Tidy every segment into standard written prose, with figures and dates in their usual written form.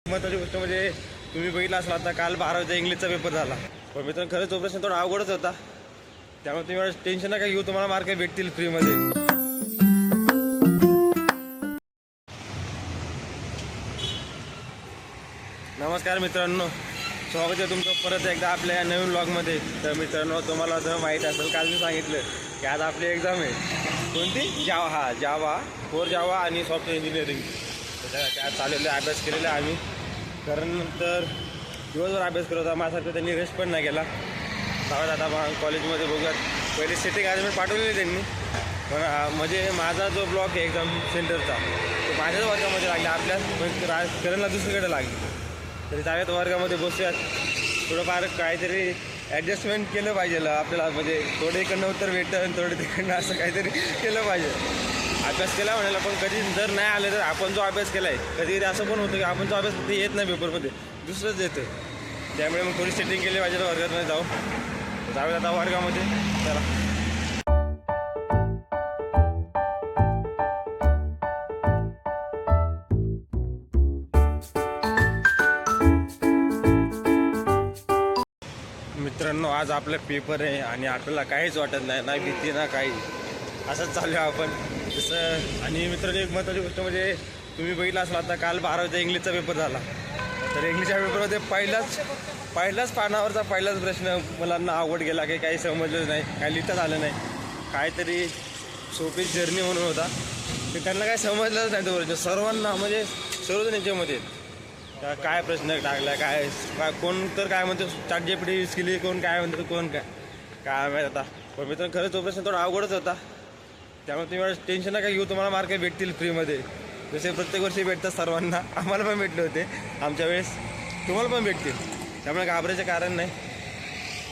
महत्त्वाची गोष्ट म्हणजे तुम्ही बघितलं असला आता काल 12वीचा इंग्लिशचा पेपर झाला. पण मित्रांनो खरंच तो प्रश्न थोडा अवघडच होता. त्यामुळे तुम्ही एवढं टेन्शन नका घेऊ, तुम्हाला मार्क भेटतील फ्रीमध्ये. नमस्कार मित्रांनो, स्वागत आहे तुमचं परत एकदा आपल्या या नवीन व्लॉगमध्ये. तर मित्रांनो तुम्हाला जर माहीत असेल काल मी सांगितलं की आज आपली एक्झाम आहे. कोणती? जावा 4 जावा आणि सॉफ्टवेअर इंजिनिअरिंग. त्या चाललेलं अभ्यास केलेला आम्ही. कारण नंतर दिवसभर अभ्यास करत होता, माझ्यासारखं त्यांनी रेस्ट पण नाही केला. जाऊयात आता मग कॉलेजमध्ये बघूयात. पहिले सेटिंग अरेंजमेंट पाठवलेली त्यांनी, पण म्हणजे माझा जो ब्लॉक आहे एक्झाम सेंटरचा तो माझ्याच वर्गामध्ये लागला, आपल्या करणला दुसरीकडे लागली. तरी जाऊयात वर्गामध्ये बसूयात. थोडंफार काहीतरी ॲडजस्टमेंट केलं पाहिजे आपल्याला, म्हणजे थोडं इकडनं उत्तर भेटतं आणि थोडं तिकडनं असं काहीतरी केलं पाहिजे. अभ्यास केला म्हणाला, पण कधी जर नाही आलं तर आपण जो अभ्यास केला आहे कधी कधी असं पण होतं की आपण जो अभ्यास फक्त येत नाही पेपरमध्ये, दुसरंच येतं. त्यामुळे मग थोडी सेटिंग केली पाहिजे वर्गामध्ये जाऊयात आता वर्गामध्ये. चला मित्रांनो, आज आपला पेपर आहे आणि आपल्याला काहीच वाटत नाही, ना भीती ना काही. असंच चालू आहे आपण तसं. आणि मित्रांनो एक महत्त्वाची गोष्ट म्हणजे तुम्ही बघितलं असला आता काल 12वीचा इंग्लिशचा पेपर झाला. तर इंग्लिशच्या पेपरमध्ये पहिल्याच पानावरचा पहिलाच प्रश्न मुलांना अवघड गेला, की काही समजलं नाही, काही लिहिताच आलं नाही. काहीतरी सोपी जर्नी म्हणून होता, ते त्यांना काही समजलंच नाही. तो सर्वांना म्हणजे सर्वजण याच्यामध्ये काय प्रश्न टाकला, काय कोण तर काय म्हणतो ChatGPT यूज केली, कोण काय म्हणतो, कोण काय माहीत आता. पण मित्रांनो खरंच तो प्रश्न थोडा अवघडच होता. त्यामुळे तुम्ही एवढं टेन्शन नका घेऊ, तुम्हाला मार्क भेटतील फ्रीमध्ये. जसे प्रत्येक वर्षी भेटतात सर्वांना, आम्हाला पण भेटले होते आमच्या वेळेस, तुम्हाला पण भेटतील. त्यामुळे घाबरायचं कारण नाही.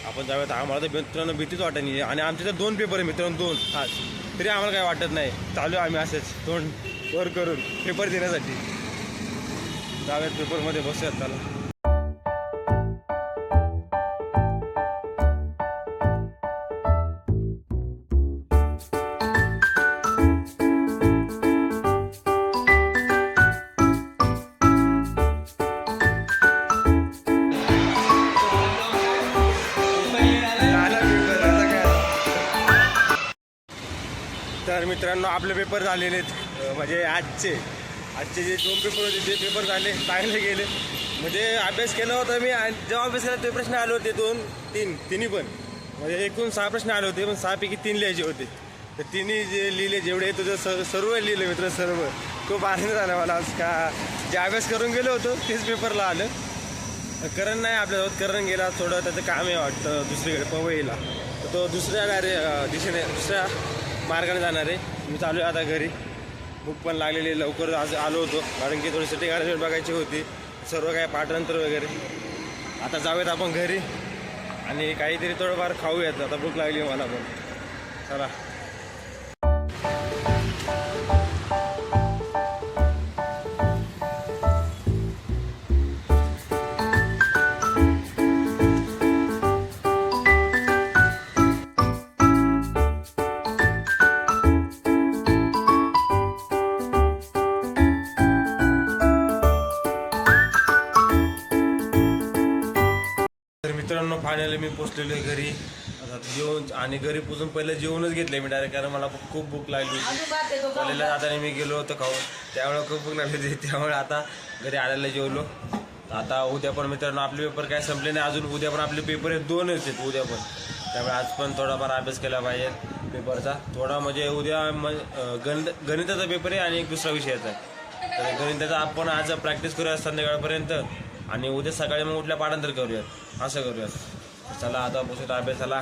आपण जाऊयात. आम्हाला तर मित्रांनो भीतीच वाटत नाही. आणि आमचे तर 2 पेपर आहे मित्रांनो, 2 आज, तरी आम्हाला काय वाटत नाही. चालू आम्ही असेच तोंड वर करून पेपर देण्यासाठी. जाऊयात पेपरमध्ये बसूयात. त्याला तर मित्रांनो आपले पेपर झालेले आहेत. म्हणजे आजचे जे 2 पेपर होते ते पेपर झाले, चांगले गेले. म्हणजे अभ्यास केला होता मी, आणि जेव्हा अभ्यास केला ते प्रश्न आले होते 2 3 तिन्ही पण. म्हणजे एकूण 6 प्रश्न आले होते, पण 6पैकी 3 लिहायचे होते. तर तिन्ही जे लिहिले, जेवढे तुझं सर्व लिहिलं मित्र, सर्व. खूप आनंद झाला मला आज, का जे अभ्यास करून गेलो होतो तेच पेपरला आलं. करण नाही आपल्यासोबत, करण गेला थोडं त्याचं काम आहे वाटतं दुसरीकडे पवईला. तर तो दुसऱ्या दिशेने दुसऱ्या मार्गाने जाणार आहे. मी चालू आहे आता घरी. भूक पण लागलेली, लवकर आज आलो होतो कारण की थोडी सेटिंग अरेंजमेंट बघायची होती, सर्व काय पाठांतर वगैरे. आता जाऊयात आपण घरी आणि काहीतरी थोडंफार खाऊयात. आता भूक लागली मला पण. चला मित्रांनो, फायनली मी पोचलेलो आहे घरी. आता जेवण, आणि घरी पोचून पहिलं जेवणच घेतलं मी डायरेक्ट, कारण मला खूप भूक लागली होती. कॉलेजला जाताना मी गेलो होतो खाऊन, त्यामुळे खूप भूक लागली होती. त्यामुळे आता घरी आलेलं जेवलो. आता उद्या पण मित्रांनो आपले पेपर काय संपले नाही अजून. उद्या पण आपले पेपर आहेत, 2 आहेत उद्या पण. त्यामुळे आज पण थोडाफार अभ्यास केला पाहिजे पेपरचा. थोडा म्हणजे उद्या गणिताचा पेपर आहे आणि एक दुसरा विषयाचा आहे. तर गणिताचा आपण आज प्रॅक्टिस करूया संध्याकाळपर्यंत, आणि उद्या सकाळी मग उठल्या पाठांतर करूयात, असं करूयात. चला आता बसूयात अभ्यासाला.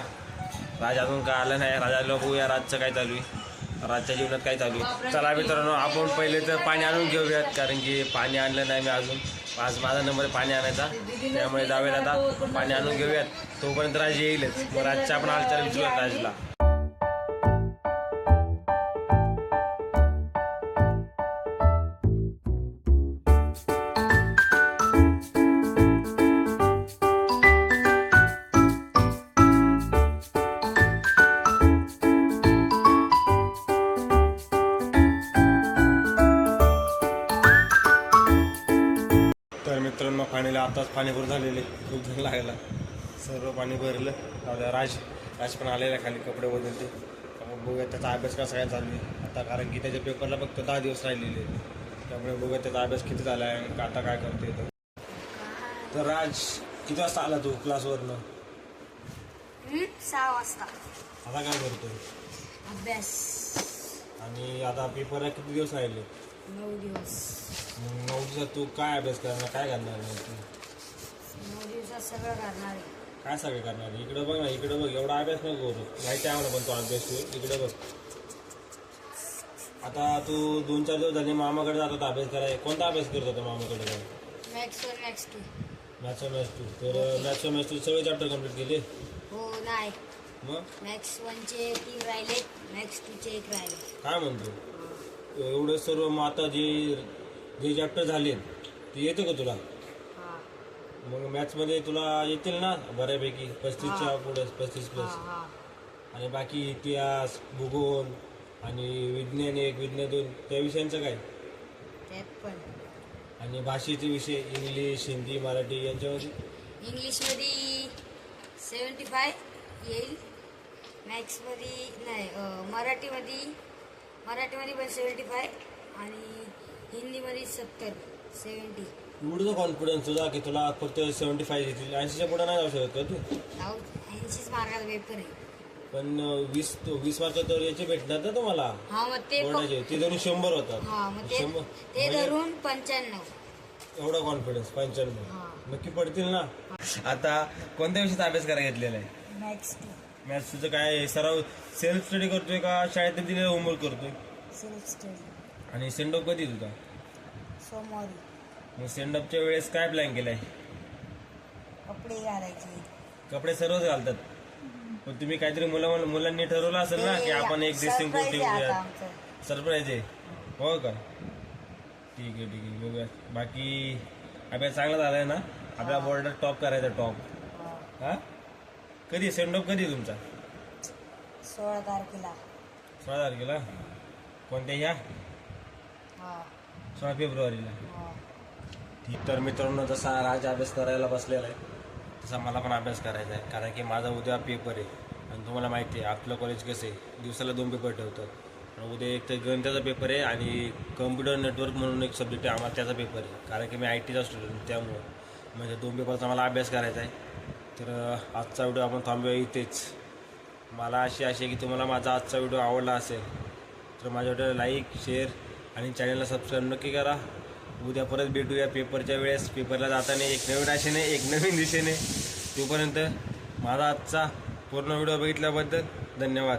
राज अजून काय आलं नाही. राजाला बघूया राजचं काय चालू आहे, राजच्या जीवनात काय चालू आहे. चला मित्रांनो आपण पहिले तर पाणी आणून घेऊयात, कारण की पाणी आणलं नाही मी अजून. आज माझा नंबर पाणी आणायचा, त्यामुळे जाऊयात आता पाणी आणून घेऊयात. तोपर्यंत राज येईलच. मग राजच्या आपण हालचाल विचारूयात राजला. तर मित्रांनो फायनली आताच पाणीभर झालेले, खूप जण लागला, सर्व पाणी भरलं. आता राज पण आलेला खाली कपडे बदलते. त्यामुळे बघूया त्याचा अभ्यास कसा काय चालू आहे आता, कारण की त्याच्या पेपरला फक्त 10 दिवस राहिलेले. त्यामुळे बघूया त्याचा अभ्यास किती झाला आहे, आता काय करतोय तो. तर राज किती वाजता आला तू क्लासवरनं? 6 वाजता. आता काय करतोय? अभ्यास. आणि आता पेपरला किती दिवस राहिले? 9 दिवस. मग 9 दिवसात तू काय अभ्यास करणार, काय करणार नाही तू? 9 दिवसात सगळं करणार आहे. काय सगळं करणार? इकडं बघ ना, इकडं बघ, एवढा अभ्यास नको करू, माहिती आहे आम्हाला पण तो अभ्यास तू. इकडे बघ, आता तू 2-4 दिवस झाले मामाकडे जात होता अभ्यास करायला. कोणता अभ्यास करत होता मामाकडे जाऊन? Maths 1 maths 2. मॅथ्स 2. तर मॅथ्स 2 सगळे चॅप्टर कम्प्लीट केले? हो नाही, मग मॅथ्स 1चे 3 राहिले, मॅथ्स 2चे 1 राहिले. काय म्हणतो एवढं सर्व? मग आता जे जे चॅप्टर झाले ते येतं का तुला? हां मग मॅथ्समध्ये तुला येतील ना बऱ्यापैकी? 35च्या पुढे 35 प्लस. हां. आणि बाकी इतिहास, भूगोल आणि विज्ञान 1, विज्ञान 2 त्या विषयांचं काय? त्यात पण. आणि भाषेचे विषय इंग्लिश, हिंदी, मराठी यांच्यामध्ये? इंग्लिशमध्ये 75 येईल, मॅथ्समध्ये नाही, मराठीमध्ये पण 75 आणि हिंदीमध्ये 70. एवढं कॉन्फिडन्स तुझा की तुला फक्त 75 येतील? 80च्या पुढे नाही जाऊ शकत का तू? 80 मार्काचा पेपर आहे. पण 20 मार्क तर याचे भेटणार ना तुम्हाला हा मग ते बोर्डाचे, ते धरून 100 होतात. हा मग ते 100 ते म्हणजे धरून 95. एवढा कॉन्फिडन्स 95 हा. नक्की पडतील ना? आता कोणत्या विषयाचा अभ्यास करायला घेतलेला आहे? मॅथ्स 2. मॅथ्स तुझं काय सराव सेल्फ स्टडी करतोय का शाळेत दिलेला होमवर्क करतोय? Self study. आणि सेंडऑफ कधी तुझा? सोमवारी. मग सेंडऑफच्या वेळेस काय प्लॅन केलाय? कपडे घालायचे. कपडे सर्वच घालतात, पण तुम्ही काहीतरी मुलांनी ठरवलं असेल ना की आपण एक ड्रेसिंग कोड ठेवूया? सरप्राईज आहे, हो का? ठीक आहे बघूया. बाकी अभ्यास चांगला झालाय ना? आपल्या बोर्डात टॉप करायचा, टॉप. हा कधी सेंडऑफ कधी तुमचा? 16 तारखेला. 16 तारखेला? कोणत्या ह्या? 16 फेब्रुवारीला. ठीक. तर मित्रांनो, जसा राज अभ्यास करायला बसलेला आहे तसा मला पण अभ्यास करायचा आहे, कारण की माझा उद्या पेपर आहे. आणि तुम्हाला माहिती आहे आपलं कॉलेज कसं आहे, दिवसाला 2 पेपर ठेवतात. आणि उद्या एक तर गणिताचा पेपर आहे आणि कम्प्युटर नेटवर्क म्हणून एक सब्जेक्ट आहे आम्हाला, त्याचा पेपर आहे. कारण की मी IT चा स्टुडंट, त्यामुळं म्हणजे 2 पेपरचा मला अभ्यास करायचा आहे. तर आजचा व्हिडिओ आपण थांबूया इथेच. मला अशी आहे की तुम्हाला माझा आजचा व्हिडिओ आवडला असेल तर माझ्या व्हिडिओला लाईक, शेअर आणि चॅनलला सबस्क्राईब नक्की करा. उद्या परत भेटूया पेपरच्या वेळेस, पेपरला जाताना एक नवीन आशेने, एक नवीन दिशेने. तोपर्यंत माझा आजचा पूर्ण व्हिडिओ बघितल्याबद्दल धन्यवाद.